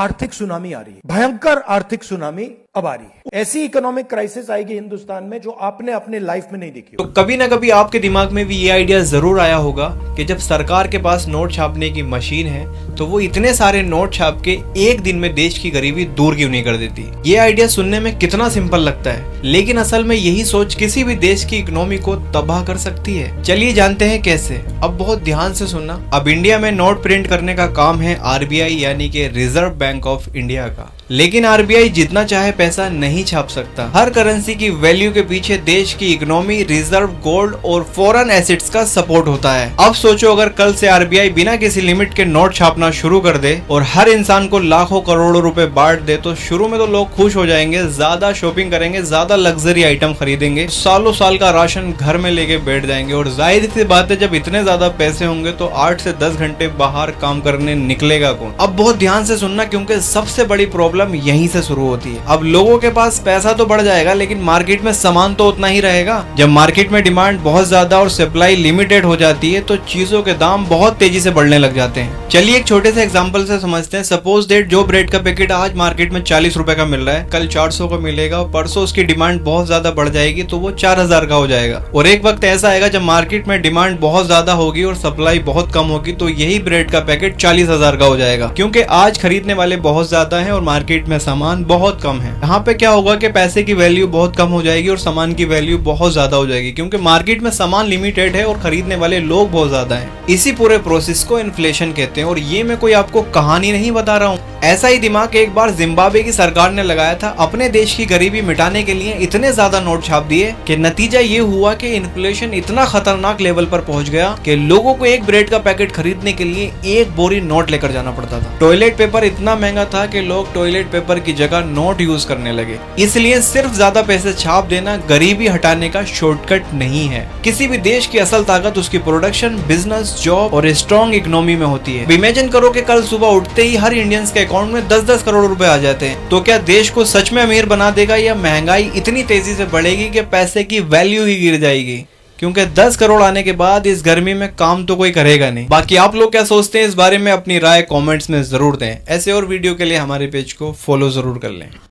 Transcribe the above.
आर्थिक सुनामी आ रही है, भयंकर आर्थिक सुनामी अब आ रही है। ऐसी इकोनॉमिक क्राइसिस आएगी हिंदुस्तान में जो आपने अपने लाइफ में नहीं देखी। तो कभी ना कभी आपके दिमाग में भी ये आइडिया जरूर आया होगा कि जब सरकार के पास नोट छापने की मशीन है तो वो इतने सारे नोट छाप के एक दिन में देश की गरीबी दूर क्यों नहीं कर देती। ये आइडिया सुनने में कितना सिंपल लगता है, लेकिन असल में यही सोच किसी भी देश की इकोनॉमी को तबाह कर सकती है। चलिए जानते हैं कैसे। अब बहुत ध्यान से सुनना। अब इंडिया में नोट प्रिंट करने का काम है आरबीआई यानी कि रिजर्व बैंक ऑफ इंडिया का, लेकिन आरबीआई जितना चाहे पैसा नहीं छाप सकता। हर करेंसी की वैल्यू के पीछे देश की इकोनॉमी, रिजर्व, गोल्ड और फॉरेन एसेट्स का सपोर्ट होता है। अब सोचो अगर कल से आरबीआई बिना किसी लिमिट के नोट छापना शुरू कर दे और हर इंसान को लाखों करोड़ों रुपए बांट दे, तो शुरू में तो लोग खुश हो जाएंगे, ज्यादा शॉपिंग करेंगे, ज्यादा लग्जरी आइटम खरीदेंगे, सालों साल का राशन घर में लेके बैठ जाएंगे। और जाहिर सी बात है जब इतने ज्यादा पैसे होंगे तो 8 से 10 घंटे बाहर काम करने निकलेगा कौन। अब बहुत ध्यान से सुनना, क्योंकि सबसे बड़ी प्रॉब्लम यहीं से शुरू होती है। अब लोगों के पास पैसा तो बढ़ जाएगा, लेकिन मार्केट में सामान तो उतना ही रहेगा। जब मार्केट में डिमांड बहुत ज्यादा और सप्लाई लिमिटेड हो जाती है तो चीजों के दाम बहुत तेजी से बढ़ने लग जाते हैं। चलिए एक छोटे से एग्जांपल से समझते हैं। सपोज दैट जो ब्रेड का पैकेट आज मार्केट में 40 रुपए का मिल रहा है, कल 400 का मिलेगा और परसों उसकी डिमांड बहुत ज्यादा बढ़ जाएगी तो वो 4000 का हो जाएगा। और एक वक्त ऐसा आएगा जब मार्केट में डिमांड बहुत ज्यादा होगी और सप्लाई बहुत कम होगी तो यही ब्रेड का पैकेट 40,000 का हो जाएगा, क्योंकि आज खरीदने वाले बहुत ज्यादा है और मार्केट में सामान बहुत कम है। यहाँ पे क्या होगा कि पैसे की वैल्यू बहुत कम हो जाएगी और सामान की वैल्यू बहुत ज्यादा हो जाएगी, क्योंकि मार्केट में सामान लिमिटेड है और खरीदने वाले लोग बहुत ज्यादा हैं। इसी पूरे प्रोसेस को इन्फ्लेशन कहते हैं। और ये मैं कोई आपको कहानी नहीं बता रहा हूँ। ऐसा ही दिमाग एक बार जिम्बाब्वे की सरकार ने लगाया था। अपने देश की गरीबी मिटाने के लिए इतने ज्यादा नोट छाप दिए कि नतीजा ये हुआ कि इन्फ्लेशन इतना खतरनाक लेवल पर पहुंच गया कि लोगों को एक ब्रेड का पैकेट खरीदने के लिए एक बोरी नोट लेकर जाना पड़ता था। टॉयलेट पेपर इतना महंगा था कि लोग टॉयलेट पेपर की जगह नोट यूज करने लगे। इसलिए सिर्फ ज्यादा पैसे छाप देना गरीबी हटाने का शॉर्टकट नहीं है। किसी भी देश की असल ताकत उसकी प्रोडक्शन, बिजनेस, जॉब और स्ट्रॉन्ग इकोनॉमी में होती है। इमेजिन करो कि कल सुबह उठते ही हर इंडियंस के अकाउंट में 10-10 करोड़ रुपए आ जाते हैं, तो क्या देश को सच में अमीर बना देगा या महंगाई इतनी तेजी से बढ़ेगी कि पैसे की वैल्यू ही गिर जाएगी? क्योंकि 10 करोड़ आने के बाद इस गर्मी में काम तो कोई करेगा नहीं। बाकी आप लोग क्या सोचते हैं इस बारे में अपनी राय कमेंट्स में जरूर दें। ऐसे और वीडियो के लिए हमारे पेज को फॉलो जरूर कर लें।